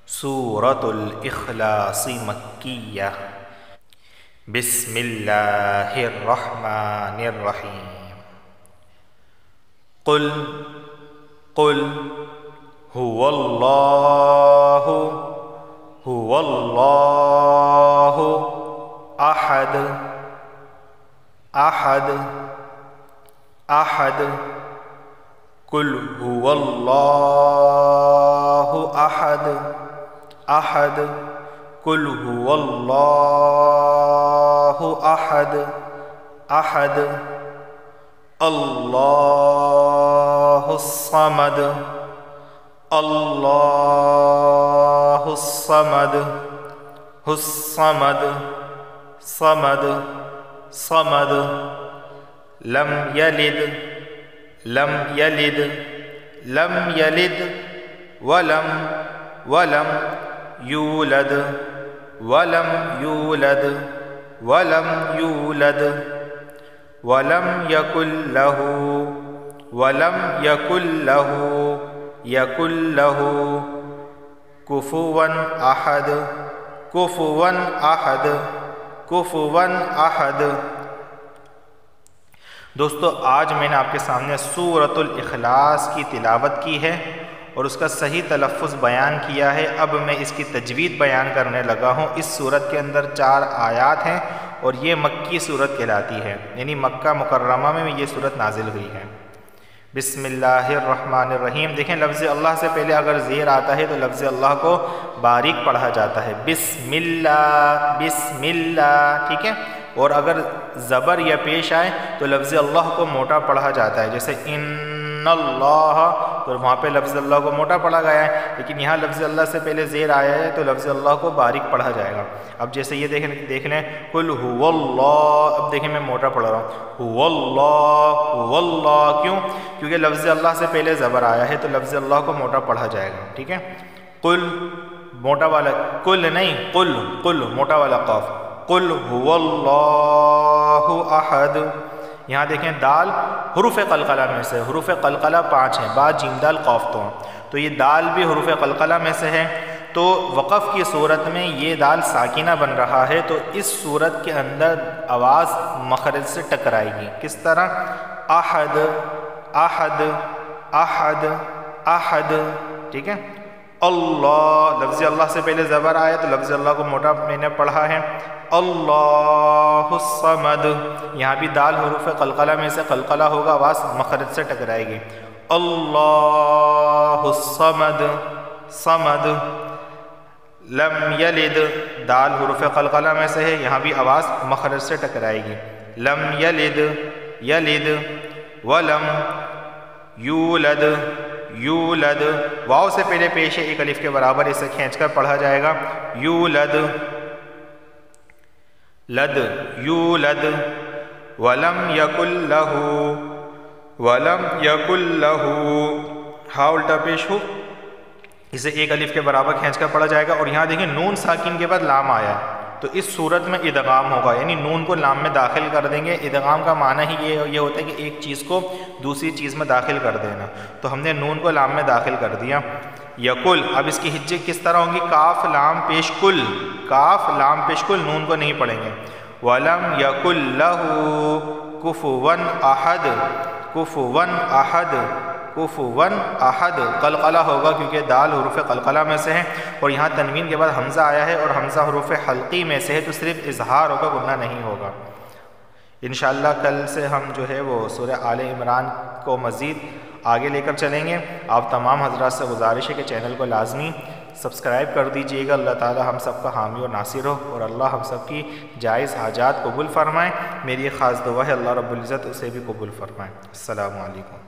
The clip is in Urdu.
سورۃ الاخلاص مکیہ۔ بسم اللہ الرحمن الرحیم۔ قل هو اللہ احد قل هو اللہ احد قل هو اللہ احد اللہ الصمد صمد لم یلد ولم یولد ولم یکن لہ کفوا احد۔ دوستو، آج میں نے آپ کے سامنے سورۃ الاخلاص کی تلاوت کی ہے اور اس کا صحیح تلفظ بیان کیا ہے۔ اب میں اس کی تجوید بیان کرنے لگا ہوں۔ اس سورت کے اندر 4 آیات ہیں اور یہ مکی سورت کہلاتی ہے، یعنی مکہ مکرمہ میں یہ سورت نازل ہوئی ہے۔ بسم اللہ الرحمن الرحیم۔ دیکھیں، لفظ اللہ سے پہلے اگر زیر آتا ہے تو لفظ اللہ کو باریک پڑھا جاتا ہے، بسم اللہ، ٹھیک ہے؟ اور اگر زبر یا پیش آئے تو لفظ اللہ کو موٹا پڑھا جاتا ہے، جیسے ان اللہ، تو وہاں پہ لفظ اللہ کو موٹا پڑھا گیا ہے، لیکن یہاں لفظ اللہ سے پہلے زیر آیا ہے تو لفظ اللہ کو باریک پڑھا جائے گا۔ اب جیسے یہ دیکھ لیں، قل هو اللہ، اب دیکھیں میں موٹا پڑھ رہا ہوں، هو اللہ، کیوں؟ کیونکہ لفظ اللہ سے پہلے زبر آیا ہے تو لفظ اللہ کو موٹا پڑھا جائے گا، ٹھیک ہے؟ قل موٹا والا، قل نہیں، قل موٹا والا قاف، قل هو اللہ احد۔ یہاں دیکھیں دال حروف قلقلہ میں سے، حروف قلقلہ 5 ہیں، با جیم دال قاف تو، تو یہ دال بھی حروف قلقلہ میں سے ہے، تو وقف کی صورت میں یہ دال ساکنہ بن رہا ہے، تو اس صورت کے اندر آواز مخرج سے ٹکرائے گی۔ کس طرح؟ احد، ٹھیک ہے؟ اللہ، لفظ اللہ سے پہلے زبر آیا تو لفظ اللہ کو موٹا میں نے پڑھا ہے، اللہ الصمد، یہاں بھی دال حروف قلقلہ میں سے قلقلہ ہوگا، آواز مخرج سے ٹکرائے گی، اللہ الصمد۔ لم یلد، دال حروف قلقلہ میں سے ہے، یہاں بھی آواز مخرج سے ٹکرائے گی، لم یلد ولم یولد، واو سے پہلے پیش ہے ایک الف کے برابر، اسے کھینچ کر پڑھا جائے گا، یولد ولم یکن لہ، ہا الٹا پیش ہو، اسے ایک الف کے برابر کھینچ کر پڑھا جائے گا۔ اور یہاں دیکھیں نون ساکن کے بعد لام آیا ہے، تو اس صورت میں ادغام ہوگا، یعنی نون کو لام میں داخل کر دیں گے۔ ادغام کا معنی ہی یہ ہوتا ہے کہ ایک چیز کو دوسری چیز میں داخل کر دینا، تو ہم نے نون کو لام میں داخل کر دیا، یقل۔ اب اس کی ہجے کس طرح ہوں گی؟ کاف لام پیش کل، نون کو نہیں پڑھیں گے، وَلَمْ يَكُنْ لَهُ كُفُوًا احد، قلقلہ ہوگا کیونکہ دال حروف قلقلہ میں سے ہے، اور یہاں تنوین کے بعد حمزہ آیا ہے اور حمزہ حروف حلقی میں سے ہے، تو صرف اظہار ہوگا، گنہ نہیں ہوگا۔ انشاءاللہ کل سے ہم جو ہے وہ سورہ آل عمران کو مزید آگے لے کر چلیں گے۔ آپ تمام حضرات سے گزارش ہے کہ چینل کو لازمی سبسکرائب کر دیجئے گا۔ اللہ تعالی ہم سب کا حامی اور ناصر ہو، اور اللہ ہم سب کی جائز حاجات قبول فرمائے۔ میری خاص دعا ہے اللہ رب العزت اسے بھی قبول فرمائے۔ السلام علیکم۔